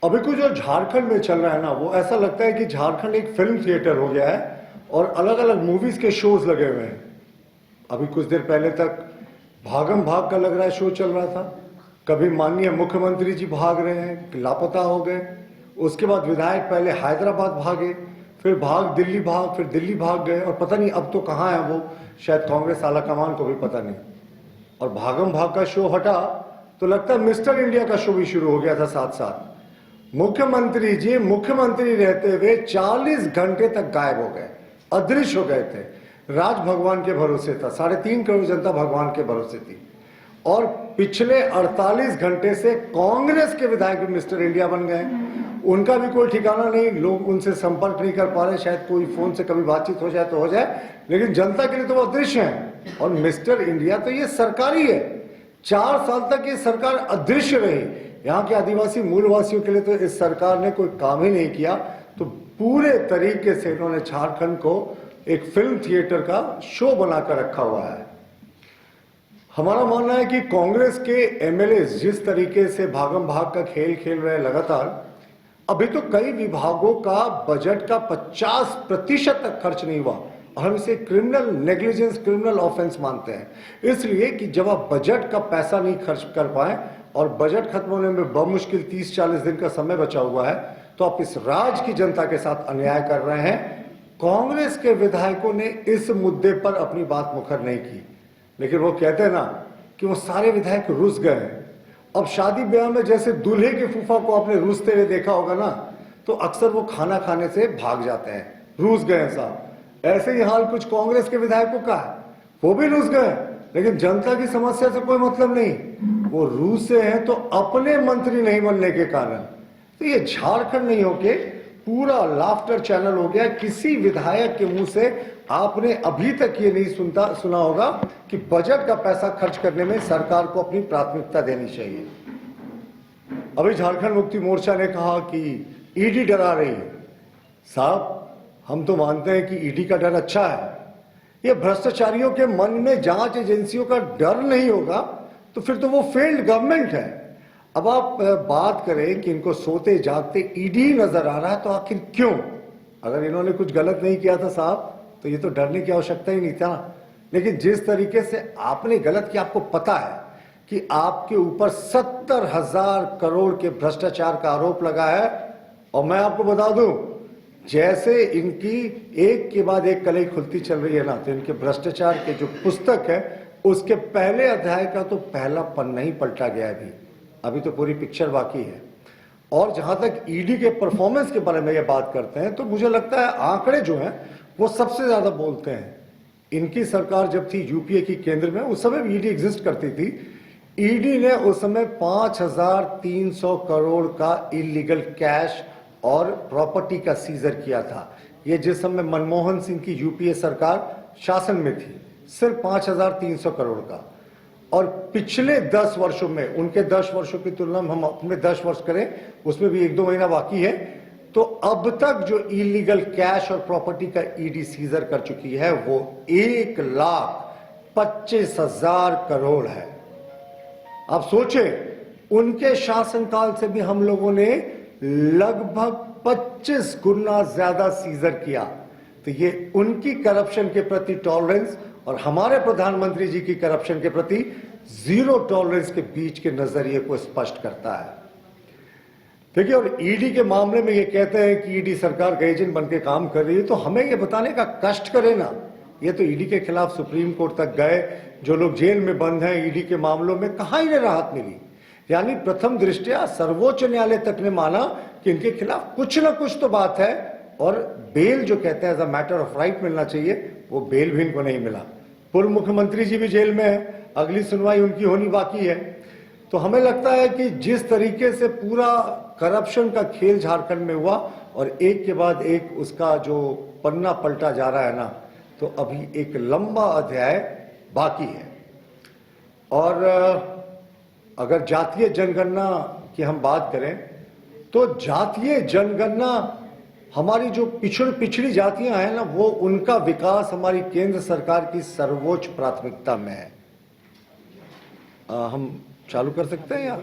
अभी कुछ जो झारखंड में चल रहा है ना, वो ऐसा लगता है कि झारखंड एक फिल्म थिएटर हो गया है और अलग अलग मूवीज के शोज लगे हुए हैं। अभी कुछ देर पहले तक भागम भाग का लग रहा है शो चल रहा था। कभी माननीय मुख्यमंत्री जी भाग रहे हैं, लापता हो गए। उसके बाद विधायक पहले हैदराबाद भागे, फिर दिल्ली भाग, फिर दिल्ली भाग गए और पता नहीं अब तो कहाँ है वो, शायद कांग्रेस आला कमान को भी पता नहीं। और भागम भाग का शो हटा तो लगता है मिस्टर इंडिया का शो भी शुरू हो गया था साथ साथ। मुख्यमंत्री जी मुख्यमंत्री रहते हुए 40 घंटे तक गायब हो गए, अदृश्य हो गए थे। राज भगवान के भरोसे था, 3.5 करोड़ जनता भगवान के भरोसे थी। और पिछले 48 घंटे से कांग्रेस के विधायक भी मिस्टर इंडिया बन गए। उनका भी कोई ठिकाना नहीं, लोग उनसे संपर्क नहीं कर पा रहे। शायद कोई फोन से कभी बातचीत हो जाए तो हो जाए, लेकिन जनता के लिए तो वो अदृश्य है। और मिस्टर इंडिया तो ये सरकारी है। 4 साल तक ये सरकार अदृश्य रही। यहाँ के आदिवासी मूलवासियों के लिए तो इस सरकार ने कोई काम ही नहीं किया। तो पूरे तरीके से इन्होंने झारखंड को एक फिल्म थिएटर का शो बनाकर रखा हुआ है। हमारा मानना है कि कांग्रेस के एमएलए जिस तरीके से भागम भाग का खेल खेल रहे हैं लगातार, अभी तो कई विभागों का बजट का 50% तक खर्च नहीं हुआ। हम इसे क्रिमिनल नेग्लिजेंस, क्रिमिनल ऑफेंस मानते हैं। इसलिए कि जब आप बजट का पैसा नहीं खर्च कर पाए और बजट खत्म होने में बमुश्किल 30-40 दिन का समय बचा हुआ है, तो आप इस राज्य की जनता के साथ अन्याय कर रहे हैं। कांग्रेस के विधायकों ने इस मुद्दे पर अपनी बात मुखर नहीं की, लेकिन वो कहते हैं ना कि वो सारे विधायक रुस गए हैं। अब शादी ब्याह में जैसे दूल्हे के फूफा को आपने रूसते हुए देखा होगा ना, तो अक्सर वो खाना खाने से भाग जाते हैं, रूस गए साहब। ऐसे ही हाल कुछ कांग्रेस के विधायकों का है, वो भी रूस गए, लेकिन जनता की समस्या से कोई मतलब नहीं। वो रूसे हैं तो अपने मंत्री नहीं बनने के कारण। तो ये झारखंड नहीं होके पूरा लाफ्टर चैनल हो गया। किसी विधायक के मुंह से आपने अभी तक ये नहीं सुना होगा कि बजट का पैसा खर्च करने में सरकार को अपनी प्राथमिकता देनी चाहिए। अभी झारखंड मुक्ति मोर्चा ने कहा कि ईडी डरा रही है। साहब, हम तो मानते हैं कि ईडी का डर अच्छा है। ये भ्रष्टाचारियों के मन में जांच एजेंसियों का डर नहीं होगा तो फिर तो वो फेल्ड गवर्नमेंट है। अब आप बात करें कि इनको सोते जागते ईडी नजर आ रहा है, तो आखिर क्यों? अगर इन्होंने कुछ गलत नहीं किया था साहब, तो ये तो डरने की आवश्यकता ही नहीं था। लेकिन जिस तरीके से आपने गलत किया, आपको पता है कि आपके ऊपर 70,000 करोड़ के भ्रष्टाचार का आरोप लगा है। और मैं आपको बता दूं, जैसे इनकी एक के बाद एक कलई खुलती चल रही है ना, तो इनके भ्रष्टाचार के जो पुस्तक है उसके पहले अध्याय का तो पहला पन्ना ही पलटा गया है। अभी तो पूरी पिक्चर बाकी है। और जहां तक ईडी के परफॉर्मेंस के बारे में ये बात करते हैं, तो मुझे लगता है आंकड़े जो हैं वो सबसे ज्यादा बोलते हैं। इनकी सरकार जब थी यूपीए की केंद्र में, उस समय ईडी एग्जिस्ट करती थी। ईडी ने उस समय 5,300 करोड़ का इलीगल कैश और प्रॉपर्टी का सीजर किया था। ये जिस समय मनमोहन सिंह की यूपीए सरकार शासन में थी, सिर्फ 5,300 करोड़ का। और पिछले 10 वर्षों में, उनके 10 वर्षों की तुलना में हम अपने 10 वर्ष करें, उसमें भी 1-2 महीना बाकी है, तो अब तक जो इलीगल कैश और प्रॉपर्टी का ईडी सीजर कर चुकी है वो 1,25,000 करोड़ है। आप सोचें, उनके शासनकाल से भी हम लोगों ने लगभग 25 गुना ज्यादा सीजर किया। तो ये उनकी करप्शन के प्रति टॉलरेंस और हमारे प्रधानमंत्री जी की करप्शन के प्रति जीरो टॉलरेंस के बीच के नजरिए को स्पष्ट करता है। देखिए, और ईडी के मामले में ये कहते हैं कि ईडी सरकार का एजेंट बनकर काम कर रही है, तो हमें ये बताने का कष्ट करे ना। ये तो ईडी के खिलाफ सुप्रीम कोर्ट तक गए। जो लोग जेल में बंद हैं ईडी के मामलों में, कहां इन्हें राहत मिली? यानी प्रथम दृष्टया सर्वोच्च न्यायालय तक ने माना कि इनके खिलाफ कुछ ना कुछ तो बात है, और बेल जो कहते हैं as a matter of right मिलना चाहिए, वो बेल भी इनको नहीं मिला। पूर्व मुख्यमंत्री जी भी जेल में है, अगली सुनवाई उनकी होनी बाकी है। तो हमें लगता है कि जिस तरीके से पूरा करप्शन का खेल झारखंड में हुआ और एक के बाद एक उसका जो पन्ना पलटा जा रहा है ना, तो अभी एक लंबा अध्याय बाकी है। और अगर जातीय जनगणना की हम बात करें, तो जातीय जनगणना हमारी जो पिछड़ी जातियां हैं ना, वो उनका विकास हमारी केंद्र सरकार की सर्वोच्च प्राथमिकता में है। हम चालू कर सकते हैं यार?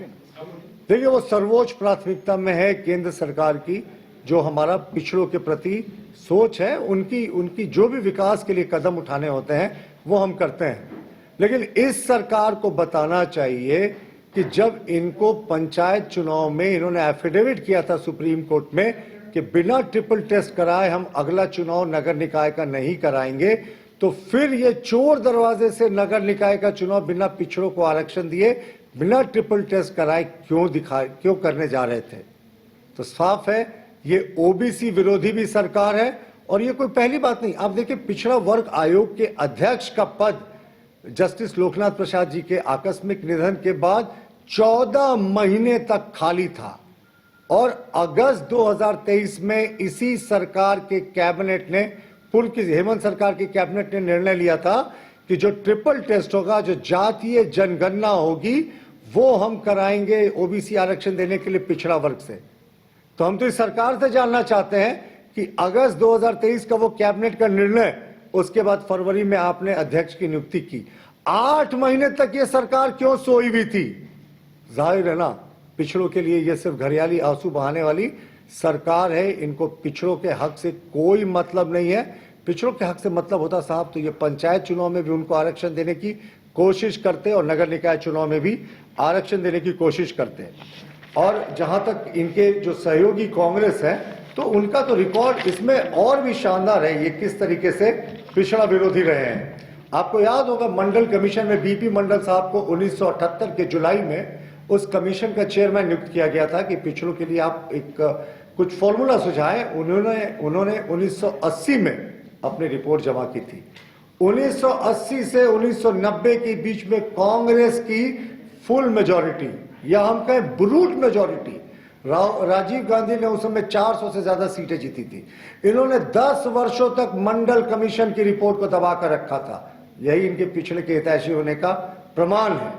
देखिए, वो सर्वोच्च प्राथमिकता में है केंद्र सरकार की। जो हमारा पिछड़ों के प्रति सोच है, उनकी जो भी विकास के लिए कदम उठाने होते हैं वो हम करते हैं। लेकिन इस सरकार को बताना चाहिए कि जब इनको पंचायत चुनाव में इन्होंने एफिडेविट किया था सुप्रीम कोर्ट में कि बिना ट्रिपल टेस्ट कराए हम अगला चुनाव नगर निकाय का नहीं कराएंगे, तो फिर ये चोर दरवाजे से नगर निकाय का चुनाव बिना पिछड़ों को आरक्षण दिए, बिना ट्रिपल टेस्ट कराए क्यों करने जा रहे थे। तो साफ है ये ओबीसी विरोधी भी सरकार है। और ये कोई पहली बात नहीं। आप देखिए, पिछड़ा वर्ग आयोग के अध्यक्ष का पद जस्टिस लोकनाथ प्रसाद जी के आकस्मिक निधन के बाद 14 महीने तक खाली था और अगस्त 2023 में इसी सरकार के कैबिनेट ने, पूर्व की हेमंत सरकार की कैबिनेट ने निर्णय लिया था कि जो ट्रिपल टेस्ट होगा, जो जातीय जनगणना होगी, वो हम कराएंगे ओबीसी आरक्षण देने के लिए पिछड़ा वर्ग से। तो हम तो इस सरकार से जानना चाहते हैं कि अगस्त 2023 का वो कैबिनेट का निर्णय, उसके बाद फरवरी में आपने अध्यक्ष की नियुक्ति की, 8 महीने तक ये सरकार क्यों सोई हुई थी। जाहिर है ना, पिछड़ों के लिए ये सिर्फ घरियाली आंसू बहाने वाली सरकार है। इनको पिछड़ों के हक से कोई मतलब नहीं है। पिछड़ों के हक से मतलब होता साहब तो ये पंचायत चुनाव में भी उनको आरक्षण देने की कोशिश करते और नगर निकाय चुनाव में भी आरक्षण देने की कोशिश करते। और जहां तक इनके जो सहयोगी कांग्रेस है, तो उनका तो रिकॉर्ड इसमें और भी शानदार है। ये किस तरीके से पिछड़ा विरोधी रहे हैं। आपको याद होगा, मंडल कमीशन में बीपी मंडल साहब को 1978 के जुलाई में उस कमीशन का चेयरमैन नियुक्त किया गया था कि पिछड़ों के लिए आप एक कुछ फॉर्मूला सुझाएं। उन्होंने 1980 में अपनी रिपोर्ट जमा की थी। 1980 से 1990 के बीच में कांग्रेस की फुल मेजॉरिटी, या हम कहें ब्रूट मेजॉरिटी, राजीव गांधी ने उस समय 400 से ज्यादा सीटें जीती थी। इन्होंने 10 वर्षों तक मंडल कमीशन की रिपोर्ट को दबाकर रखा था। यही इनके पिछड़े के हितैषी होने का प्रमाण है।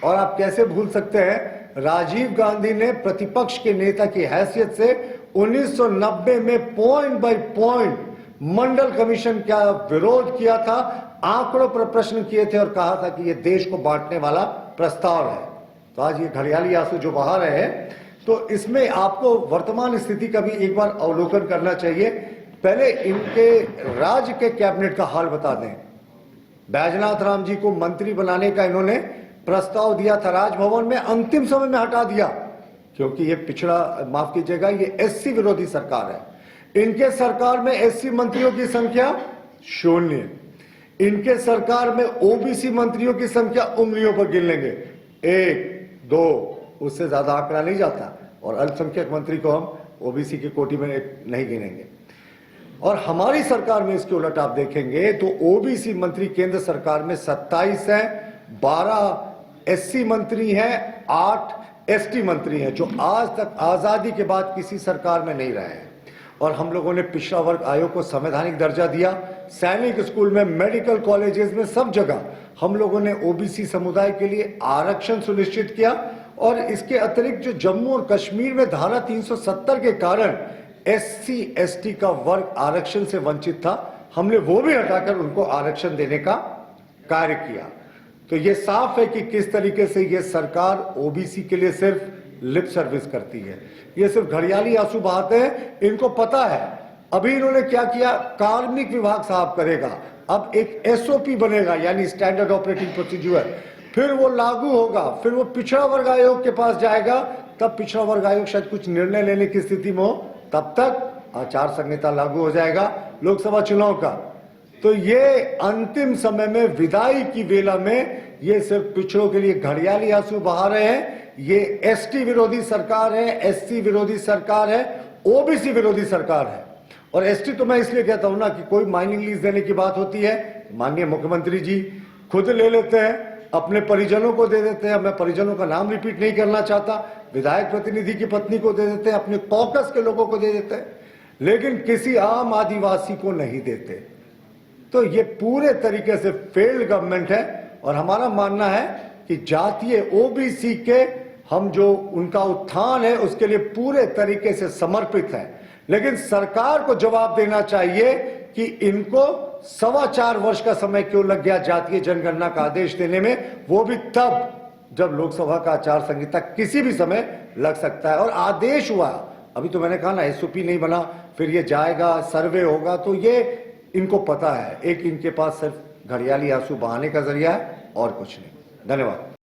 और आप कैसे भूल सकते हैं, राजीव गांधी ने प्रतिपक्ष के नेता की हैसियत से 1990 में point by point Mandal commission का विरोध किया था, आंकड़ों पर प्रश्न किए थे और कहा था कि यह देश को बांटने वाला प्रस्ताव है। तो आज ये घड़ियाली आंसू जो बहा रहे हैं, तो इसमें आपको वर्तमान स्थिति का भी एक बार अवलोकन करना चाहिए। पहले इनके राज्य के कैबिनेट का हाल बता दें। बैजनाथ राम जी को मंत्री बनाने का इन्होंने प्रस्ताव दिया था राजभवन में, अंतिम समय में हटा दिया क्योंकि ये पिछड़ा, माफ कीजिएगा, ये एससी विरोधी सरकार है। इनके सरकार में एससी मंत्रियों की संख्या 0। इनके सरकार में ओबीसी मंत्रियों की संख्या उंगलियों पर गिन लेंगे, 1, 2, उससे ज्यादा आंकड़ा नहीं जाता। और अल्पसंख्यक मंत्री को हम ओबीसी की कोटि में नहीं गिनेंगे। और हमारी सरकार में इसके उलट आप देखेंगे तो ओबीसी मंत्री केंद्र सरकार में 27 है, 12 एससी मंत्री हैं, 8 एसटी मंत्री हैं, जो आज तक आजादी के बाद किसी सरकार में नहीं रहे हैं। और हम लोगों ने पिछड़ा वर्ग आयोग को संवैधानिक दर्जा दिया। सैनिक स्कूल में, मेडिकल कॉलेजेस में, सब जगह हम लोगों ने ओबीसी समुदाय के लिए आरक्षण सुनिश्चित किया। और इसके अतिरिक्त जो जम्मू और कश्मीर में धारा 370 के कारण एससी एसटी का वर्ग आरक्षण से वंचित था, हमने वो भी हटाकर उनको आरक्षण देने का कार्य किया। तो ये साफ है कि किस तरीके से ये सरकार ओबीसी के लिए सिर्फ लिप सर्विस करती है। ये सिर्फ घड़ियाली आंसू बहाते हैं। इनको पता है अभी इन्होंने क्या किया, कार्मिक विभाग साहब करेगा, अब एक एसओपी बनेगा, यानी स्टैंडर्ड ऑपरेटिंग प्रोसीजर, फिर वो लागू होगा, फिर वो पिछड़ा वर्ग आयोग के पास जाएगा, तब पिछड़ा वर्ग आयोग शायद कुछ निर्णय लेने की स्थिति में हो, तब तक आचार संहिता लागू हो जाएगा लोकसभा चुनाव का। तो ये अंतिम समय में, विदाई की वेला में, ये सिर्फ पिछड़ों के लिए घड़ियाली आंसू बहा रहे हैं। ये एसटी विरोधी सरकार है, एससी विरोधी सरकार है, ओबीसी विरोधी सरकार है। और एसटी तो मैं इसलिए कहता हूं ना कि कोई माइनिंग लीज देने की बात होती है, माननीय मुख्यमंत्री जी खुद ले लेते हैं, अपने परिजनों को दे देते हैं। मैं परिजनों का नाम रिपीट नहीं करना चाहता, विधायक प्रतिनिधि की पत्नी को दे देते हैं, अपने कॉकस के लोगों को दे देते हैं, लेकिन किसी आम आदिवासी को नहीं देते। तो ये पूरे तरीके से फेल्ड गवर्नमेंट है। और हमारा मानना है कि जातीय ओबीसी के हम जो उनका उत्थान है उसके लिए पूरे तरीके से समर्पित है। लेकिन सरकार को जवाब देना चाहिए कि इनको 4.25 वर्ष का समय क्यों लग गया जातीय जनगणना का आदेश देने में, वो भी तब जब लोकसभा का आचार संहिता किसी भी समय लग सकता है। और आदेश हुआ, अभी तो मैंने कहा ना एसओपी नहीं बना, फिर ये जाएगा, सर्वे होगा, तो ये इनको पता है। एक इनके पास सिर्फ घड़ियाली आंसू बहाने का जरिया है और कुछ नहीं। धन्यवाद।